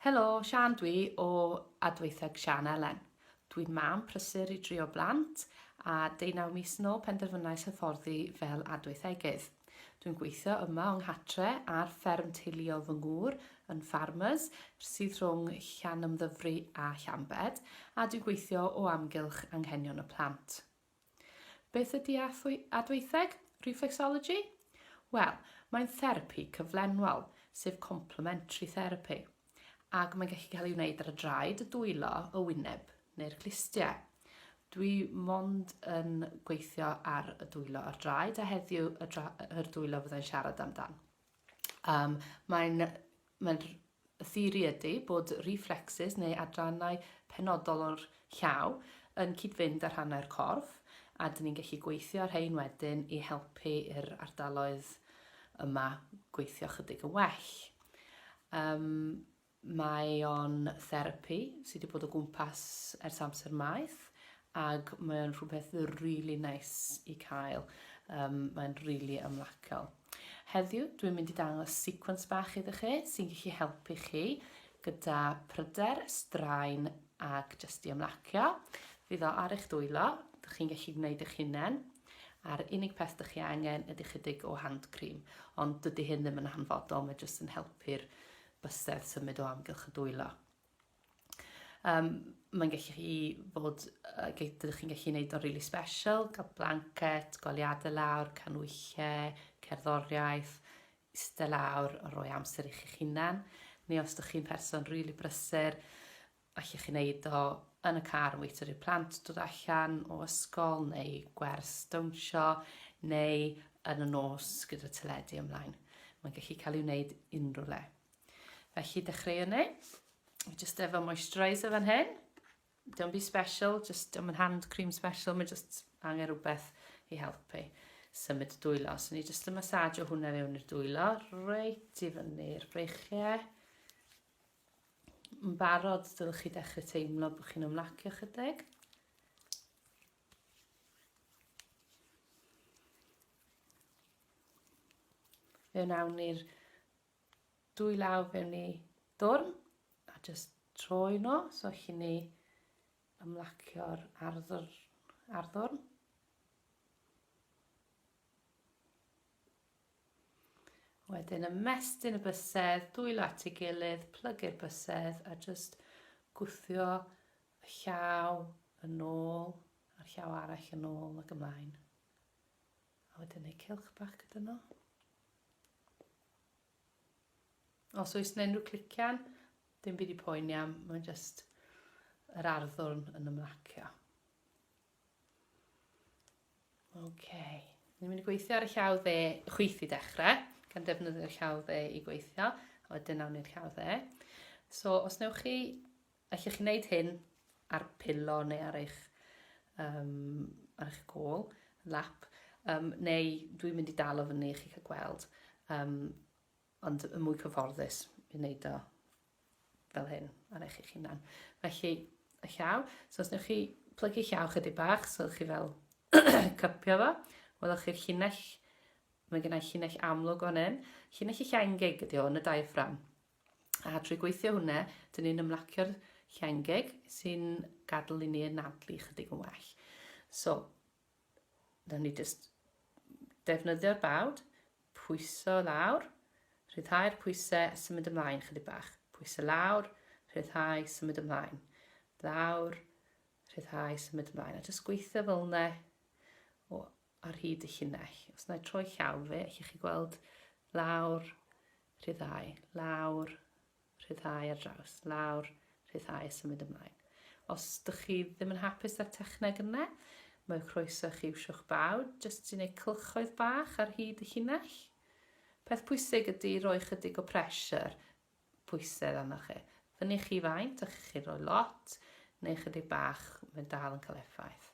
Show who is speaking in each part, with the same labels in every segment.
Speaker 1: Helo, Sian dwi o Adweitheg Sian Elen. Dwi'n mam prysur i drio blant a 19 mis yn ôl penderfynais hyfforddi fel adweithegydd. Dwi'n gweithio yma yng Nghatre ar fferm teuluol fy ngŵr yn Farmers sydd rhwng Llanymddyfri a Llambed a dwi'n gweithio o amgylch anghenion y plant. Beth ydy adweitheg? Reflexology? Wel, mae'n therapi cyflenwol, sef complementary therapy. Ac mae'n gallu cael ei wneud ar y draed, y dwylo, y wyneb neu'r clistiau. Dwi mond yn gweithio ar y dwylo ar draed a heddiw yr dwylo fyddai'n siarad amdan. Mae'n theori ydy bod reflexes neu adrannau penodol o'r llaw yn cyd-fynd ar hanner corff a dyn ni'n gallu gweithio ar hein wedyn i helpu i'r ardaloedd yma gweithio chydig yn well. Mae o'n therapi sydd wedi bod o gwmpas ers amser maith ac mae'n rhywbeth really nice i cael. Mae'n really ymlaciol. Heddiw, dwi'n mynd i dangos sequence bach iddo chi sy'n gallu helpu chi gyda pryder, straen ac jyst i ymlacio. Fydd o ar eich dwylo, ydych chi'n gallu gwneud eich hunain. A'r unig peth ydych chi angen ydy chydig o hand cream, ond dydy hyn ddim yn hanfodol, mae jyst yn helpu'r bysedd symud o amgylch y dwylo. Mae'n gallu bod, ydych chi'n gallu gwneud o'n really special, cael blanket, goliadau lawr, canwyllau, cerddoriaeth, iste lawr, rhoi amser i chi'ch hunan. Neu os ydych chi'n person really brysur, allwch chi wneud o yn y car yn weithio i'r plant dod allan o ysgol, neu gwers dawnsio, neu yn y nos gyda teledu ymlaen. Mae'n gallu cael ei wneud unrhyw le. Felly dechrau ni, just efo moisturiser fan hyn. Don't be special, just yn hand cream special, mae just angen rhywbeth i helpu symud y dwylo. So ni just yn masajo hwnna fewn i'r dwylo, reit i fyny'r breichiau. Yn barod, dylech chi dechrau teimlo bod chi'n ymlacio chydig. Fe wnawn ni'r dwy law fewn i dwrn a just troi nhw, so chi ni ymlacio'r arddwrn. Wedyn ymestyn y bysedd, dwylo at ei gilydd, plygu'r bysedd a just gwthio y llaw yn ôl, a'r llaw arall yn ôl ac ymlaen. A wedyn ei cylch bach gyda nhw. Os oes yna unrhyw clician, dim byd i poeni am, mae'n just yr arddwrn yn ymlacio. Ni'n mynd i gweithio ar y llaw dde chwith i dechrau, gan defnyddio'r llaw dde i gweithio, a wedyn nawn ni'r llaw dde. So, os newch chi, allwch chi wneud hyn ar pilo neu ar eich gôl, lap, neu dwi'n mynd i dal o fyny i chi cael gweld. Ond y mwy cyfforddus i wneud o fel hyn ar eich hunan. Felly, y llaw. So, os newch chi plygu llaw chydig bach, so chi fel cypio fo. Welwch chi'r llinell, mae gennau llinell amlwg o'n hyn. Llinell y llangig ydi o yn y diaphragm. A trwy gweithio hwnna, dyn ni'n ymlacio'r llangig sy'n gadael i ni anadlu chydig yn well. So, dyn ni just defnyddio'r bawd, pwyso lawr, rhyddhau'r pwysau, symud ymlaen chydig bach. Pwysau lawr, rhyddhau, symud ymlaen. Lawr, rhyddhau, symud ymlaen. A jyst gweithio fel yna ar hyd y llinell. Os yna i troi llaw fi, allwch chi gweld lawr, rhyddhau, lawr, rhyddhau ar draws, lawr, rhyddhau, symud ymlaen. Os ydych chi ddim yn hapus â'r techneg yna, mae croeso chi wsio'ch bawd, jyst i wneud cylchoedd bach ar hyd y llinell. Peth pwysig ydy rhoi chydig o pressure pwysedd arnoch chi. Fyny chi faint, a chi rhoi lot, neu chydig bach, mae'n dal yn cael effaith.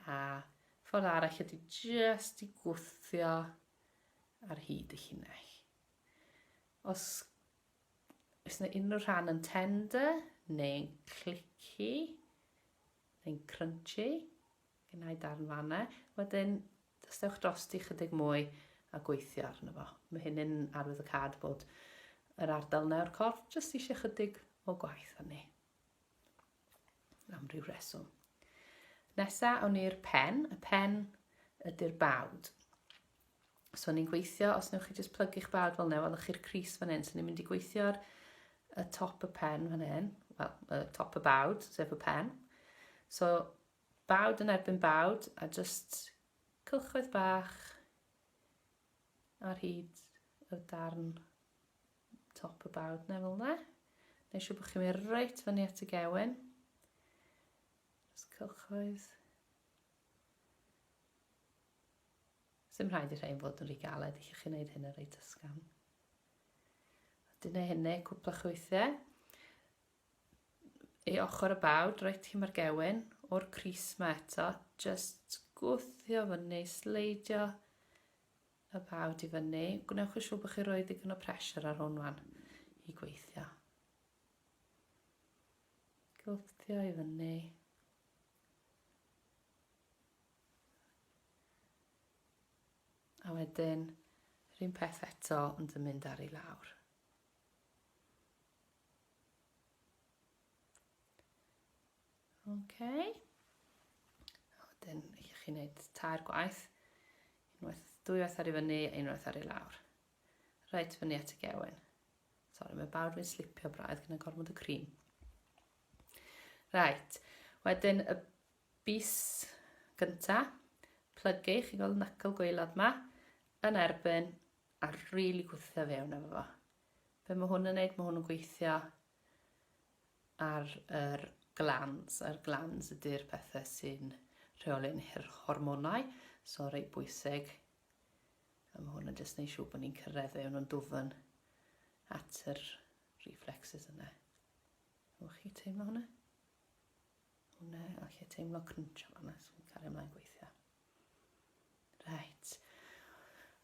Speaker 1: A ffordd arall ydy just i gwthio ar hyd y llinell. Os yna unrhyw rhan yn tender, neu'n clicky, neu'n crunchy, gynnau darn fanna, wedyn dystewch drosti chydig mwy a gweithio arno fo. Mae hyn yn arwyddocad bod yr ardal na o'r corff, jyst eisiau chydig o gwaith arni. Am ryw reswm. Nesa, awn ni'r pen. Y pen ydy'r bawd. So ni'n gweithio, os newch chi jyst plygu'ch bawd fel neu, welwch chi'r Cris fan hyn. So ni'n mynd i gweithio ar y top y pen fan hyn. Wel, y top y bawd, sef y pen. So, bawd yn erbyn bawd, a jyst cylchoedd bach ar hyd y darn top y bawd na fel ne. Neu siw bod chi'n mynd reit fyny at y gewyn. Jyst cylchoedd. Sim rhaid i rhaid fod yn rhy galed, i'ch chi'n gwneud hyn yn reit ysgafn. Dyna hynny, cwpl o chwythiau. I ochr y bawd, reit chi'n mae'r gewyn, o'r Cris ma eto, just gwthio fyny, sleidio y bawd i fyny. Gwnewch yn siŵr bod chi roi digon o pressure ar hwn wan i gweithio. Gwthio i fyny. A wedyn, yr un peth eto, ond yn mynd ar ei lawr. OK. A wedyn, eich chi'n gwneud tair gwaith. Dwywaith ar ei fyny, unwaith ar ei lawr. Reit fyny at y gewyn. Sori, mae bawd fi'n slipio braidd gyda gormod y cream. Right. Wedyn, y bys gynta, plygu, chi gweld knuckle gwaelod ma, yn erbyn, a rili gwthio fewn efo fo. Be mae hwn yn neud? Mae hwn yn gweithio ar yr glans. Yr glans ydy'r pethau sy'n rheoli'n hormonau, so reit bwysig. A mae hwn yn jyst neud siŵr bod ni'n cyrraedd fewn o'n dwfn at yr reflexes yna. Wch chi teimlo hwnna? Hwnna, a chi teimlo crunch o hwnna, so ni'n cario ymlaen gweithio. Right.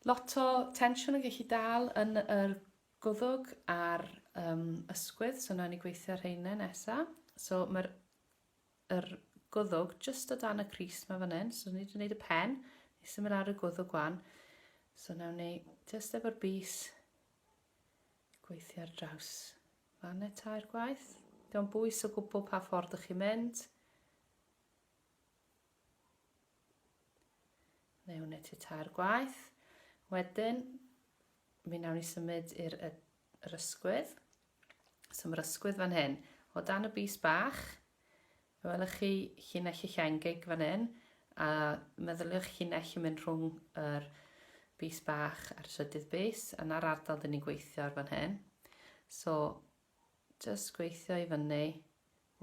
Speaker 1: Lot o tensiwn yn gallu dal yn yr gwddwg a'r ysgwydd, so nawn ni gweithio ar heina nesaf. So mae'r gwddwg just o dan y Cris ma fan hyn, so ni wedi gwneud y pen, ni symud ar y gwddwg gwan. So nawn ni just efo'r bys gweithio ar draws fan e tair gwaith. Diolch bwys o gwbl pa ffordd ych chi'n mynd. Neu hwnna ti tair gwaith. Wedyn, mi nawn ni symud i'r ysgwydd. So mae'r ysgwydd fan hyn. O dan y bys bach, welwch chi llinell y llangig fan hyn, a meddyliwch llinell yn mynd rhwng yr bys bach a'r trydydd bys, a na'r ardal dyn ni'n gweithio ar fan hyn. So, just gweithio i fyny.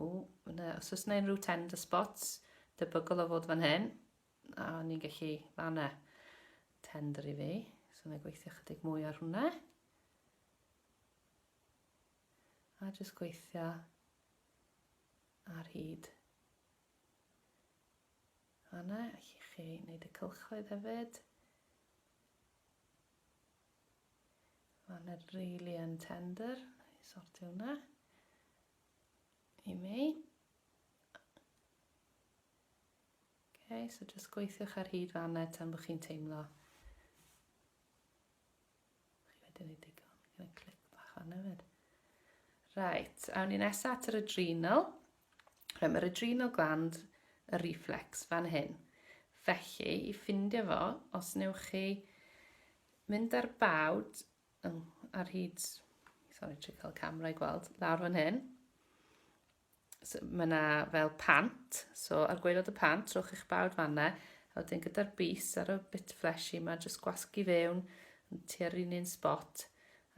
Speaker 1: Os oes yna unrhyw tender spots, debygol o fod fan hyn, a ni'n gallu fanna tender i fi. So, ni'n gweithio chydig mwy ar hwnna. A just gweithio ar hyd fanna, allwch chi wneud y cylchoedd hefyd. Fanna rili yn tender, i sortio hwnna i mi. Okay, so just gweithiwch ar hyd fanna tan bod chi'n teimlo. Chi wedyn i digon, gyda clic bach fanna hefyd. Right, awn ni nesaf at yr adrenal. Mae'r adrenal gland y reflex fan hyn. Felly, i ffindio fo, os newch chi mynd ar bawd ar hyd, sori, tri cael camera i gweld, lawr fan hyn. So, mae yna fel pant, so ar gwaelod y pant, rhowch eich bawd fanna, a wedyn gyda'r bys ar y bit fleshy yma, jyst gwasgu fewn, tua'r un spot,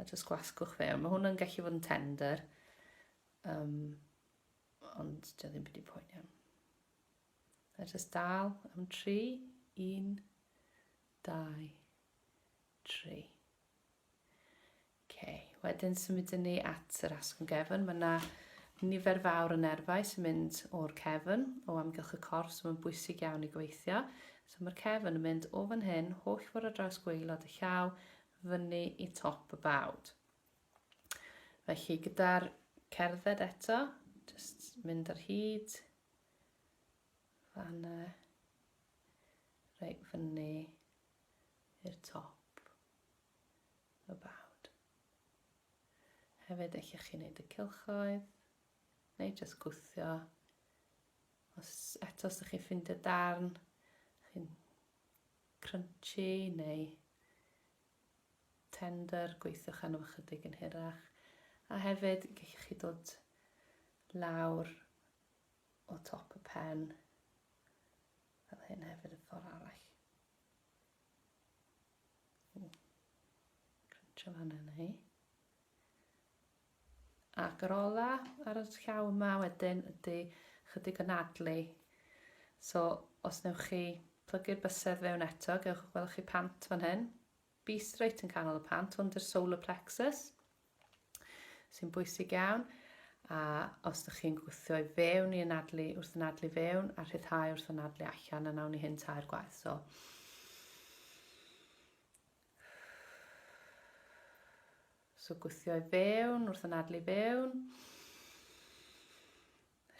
Speaker 1: a jyst gwasgwch fewn. Mae hwnna'n gallu fod yn tender. Ond dio ddim byd i poeni am. A jyst dal am 3, 1, 2, 3. Okay. Wedyn symud ni at yr asgwrn gefn. Mae yna nifer fawr o nerfau sy'n mynd o'r cefn o amgylch y corff, so mae'n bwysig iawn i gweithio. So mae'r cefn yn mynd o fan hyn, holl ffordd ar draws gwaelod y llaw, fyny i top y bawd. Felly gyda'r cerdded eto, just mynd ar hyd, fanna, reit fyny i'r top y bawd. Hefyd eich chi wneud y cylchoedd, neu jyst gwthio. Os ydych chi'n ffeindio darn, chi'n crunchy neu tender, gweithiwch arno chydig yn hirach. A hefyd, gallwch chi dod lawr o top y pen, fel hyn hefyd y ffordd arall. Cruncho fan yna hi. Ac yr ola ar y llaw yma wedyn ydy chydig o nadlu. So, os newch chi plygu'r bysedd fewn eto, gwelwch chi pant fan hyn. Bys reit yn canol y pant, hwn dy'r solar plexus, sy'n bwysig iawn. A os ydych chi'n gwthio i fewn i anadlu, wrth anadlu fewn, a rhyddhau wrth anadlu allan, a nawn ni hyn tair gwaith. So gwthio i fewn, wrth anadlu fewn,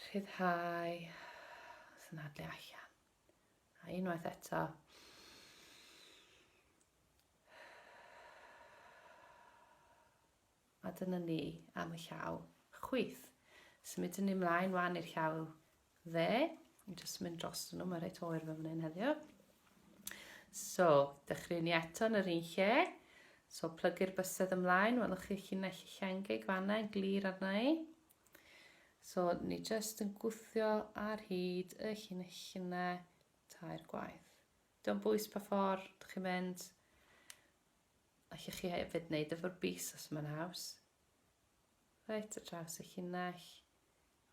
Speaker 1: rhyddhau, wrth anadlu allan. A unwaith eto. A dyna ni am y llaw chwith. Symud ni ymlaen wan i'r llaw dde. Yn jyst mynd dros nhw, mae reit oer fe fan hyn heddiw. So, dechrau ni eto yn yr un lle. So, plygu'r bysedd ymlaen, welwch chi llinell y llengig fanna, yn glir arna i. So, ni jyst yn gwthio ar hyd y llinell yna tair gwaith. Dwi'n bwys pa ffordd, ydych chi'n mynd. Allwch chi hefyd wneud efo'r bys os mae'n haws. Reit ar draws y llinell,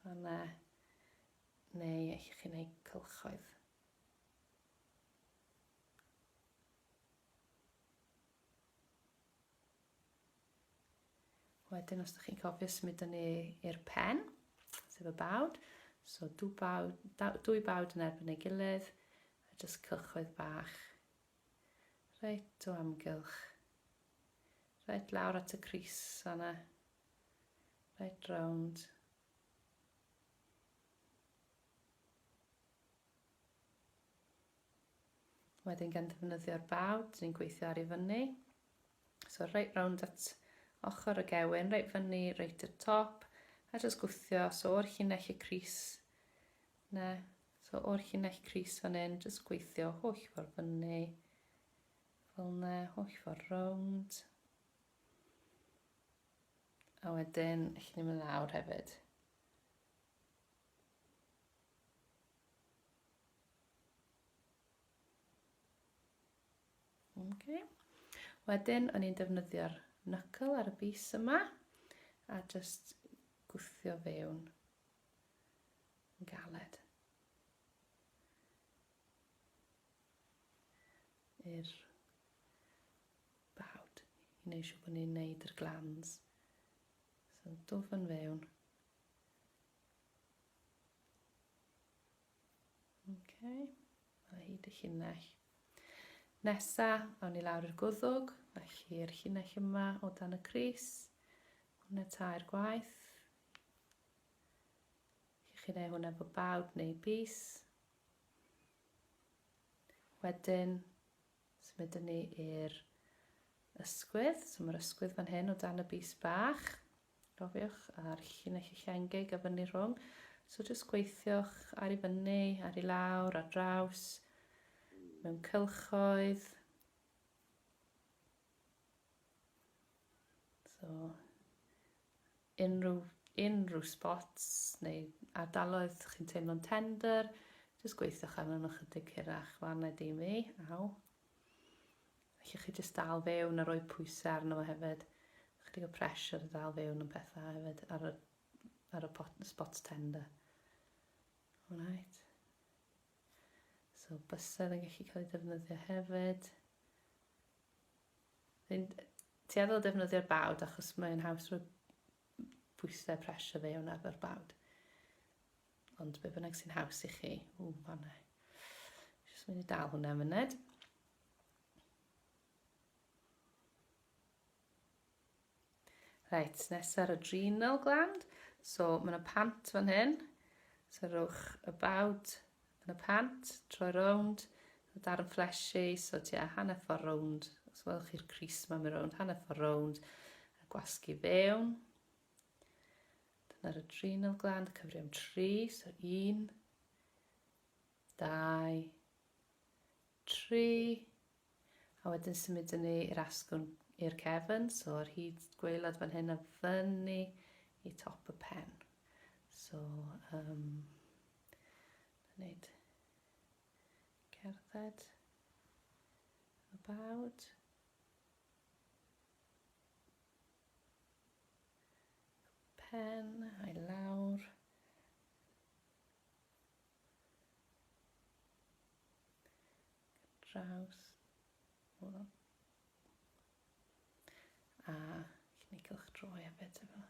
Speaker 1: fanna, neu allwch chi wneud cylchoedd. Wedyn, os ydych chi'n cofio symud ni i'r pen, sef y bawd. So, dwy bawd yn erbyn ei gilydd, a jyst cylchoedd bach. Reit o amgylch. Reit lawr at y crys yna. Reit rownd. Wedyn gan ddefnyddio'r bawd, ni'n gweithio ar ei fyny. So, reit rownd at ochr y gewyn, reit fyny, reit i'r top, a jyst gwthio, so o'r llinell y crys, ne, so o'r llinell crys fan hyn, jyst gweithio holl ffordd fyny, fel ne, holl ffordd rownd, a wedyn, eich ni'n mynd lawr hefyd. Okay. Wedyn, o'n i'n defnyddio'r knuckle ar y bys yma, a jyst gwthio fewn yn galed i'r bawd i wneud siŵr bod ni'n neud yr glans. So, dwfn fewn. Okay. A hyd y llinell. Nesa, awn ni lawr i'r gwddwg, felly'r llinell yma o dan y crys. Hwna tair gwaith. Chi'n neud hwnna efo bawd neu bys. Wedyn, symud ni i'r ysgwydd. So mae'r ysgwydd fan hyn o dan y bys bach. Gofiwch, a'r llinell y llengig a fyny rhwng. So jyst gweithiwch ar ei fyny, ar ei lawr, ar draws. Mewn cylchoedd. So, unrhyw spots neu ardaloedd chi'n teimlo'n tender, jyst gweithiwch arno nhw chydig hirach fan ydy mi, aw. Felly chi jyst dal fewn a rhoi pwysau arno fo hefyd. Chydig o pressure a dal fewn yn pethau hefyd ar y spots tender. Alright. So, bysedd yn gallu cael ei defnyddio hefyd. Tueddol defnyddio'r bawd achos mae'n haws rhoi pwysau pressure fewn ar yr bawd. Ond be bynnag sy'n haws i chi. Fanna. Jyst mynd i dal hwnna myned. Reit, nesaf yr adrenal gland. So, mae yna pant fan hyn. So, rhowch y bawd yn y pant, troi rownd, y darn fleshy, so tia hanner ffordd rownd, os welwch chi'r crys yma mewn rownd, hanner ffordd rownd, a gwasgu fewn. ar y adrenal gland, cyfri am 3, so 1, 2, 3, a wedyn symud ni i'r asgwrn i'r cefn, so ar hyd gwaelod fan hyn a fyny i top y pen. So, wneud cerdded y bawd. Pen, a'i lawr. Draws. A ni cylch droi hefyd efo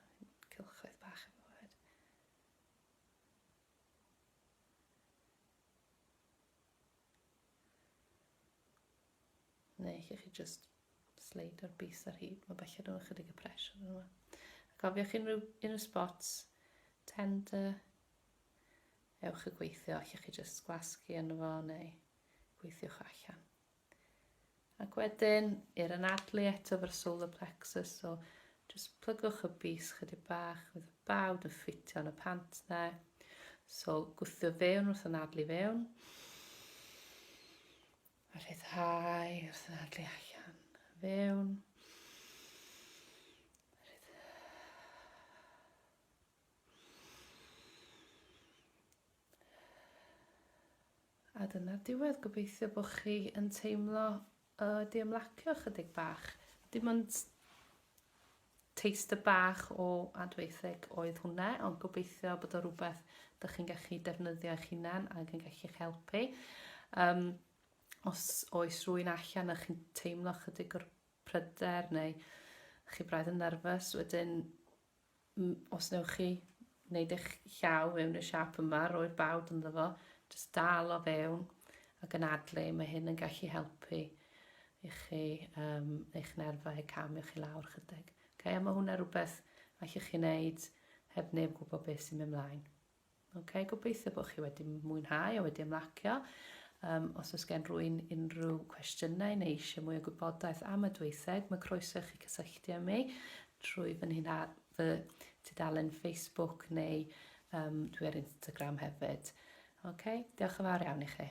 Speaker 1: cylchoedd bach efo hefyd. Neu chi just sleid o'r bus ar hyd, mae bellach nhw'n chydig y pressure yn yma. Cofiwch unrhyw spots tender, ewch y gweithio, allwch chi just gwasgu yn fo neu gweithiwch allan. Ac wedyn, i'r anadlu eto fo'r solar plexus, so just plygwch y bus chydig bach, with y bawd yn ffitio yn y pant na. So gwthio fewn wrth anadlu fewn. A rhyddhau wrth anadlu allan. Fewn. A dyna'r diwedd, gobeithio bod chi yn teimlo di ymlacio chydig bach. Dim ond taster bach o adweithig oedd hwnna, ond gobeithio bod o rhywbeth ydych chi'n gallu defnyddio eich hunan ac yn gallu eich helpu. Os oes rwy'n allan a chi'n teimlo chydig o'r pryder neu chi braidd yn nerfus, wedyn os newch chi wneud eich llaw mewn y siap yma, roi'r bawd ynddo fo, just dal o fewn ac yn adlu, mae hyn yn gallu helpu i chi, eich nerfau camio chi lawr chydig. Okay, a mae hwnna rhywbeth allwch chi wneud heb neb gwybod beth sy'n mynd mlaen. Okay, gobeithio bod chi wedi mwynhau a wedi ymlacio. Os oes gen rwy'n unrhyw cwestiynau neu eisiau mwy o gwybodaeth am y dweitheg, mae croeso chi cysylltu â mi trwy fy tudalen Facebook neu dwi ar Instagram hefyd. Okay, diolch yn fawr iawn i chi.